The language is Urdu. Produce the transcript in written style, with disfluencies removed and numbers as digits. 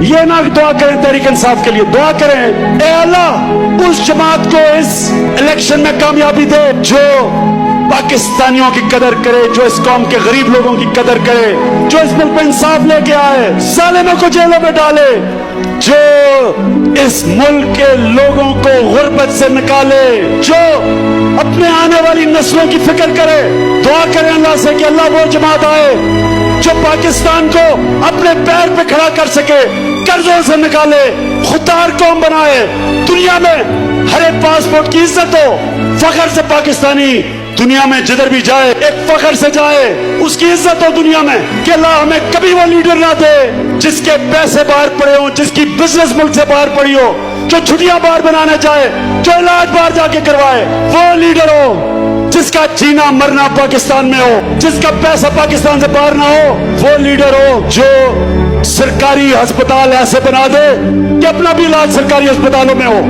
یہ نہ دعا کریں تحریک انصاف کے لیے، دعا کریں اے اللہ اس جماعت کو اس الیکشن میں کامیابی دے جو پاکستانیوں کی قدر کرے، جو اس قوم کے غریب لوگوں کی قدر کرے، جو اس ملک میں انصاف لے کے آئے، ظالموں کو جیلوں میں ڈالے، جو اس ملک کے لوگوں کو غربت سے نکالے، جو اپنے آنے والی نسلوں کی فکر کرے۔ دعا کریں اللہ سے کہ اللہ وہ جماعت آئے جو پاکستان کو اپنے پیر پہ کھڑا کر سکے، قرضوں سے نکالے، خوددار قوم بنائے، دنیا میں ہر ایک پاسپورٹ کی عزت ہو، فخر سے پاکستانی دنیا میں جدھر بھی جائے ایک فخر سے جائے، اس کی عزت ہو دنیا میں، کہ اللہ ہمیں کبھی وہ لیڈر نہ دے جس کے پیسے باہر پڑے ہوں، جس کی بزنس ملک سے باہر پڑی ہو، جو چھٹیاں باہر بنانا چاہے، جو علاج باہر جا کے کروائے، وہ لیڈر ہو جس کا جینا مرنا پاکستان میں ہو، جس کا پیسہ پاکستان سے باہر نہ ہو، وہ لیڈر ہو جو سرکاری ہسپتال ایسے بنا دے کہ اپنا بھی علاج سرکاری ہسپتالوں میں ہو۔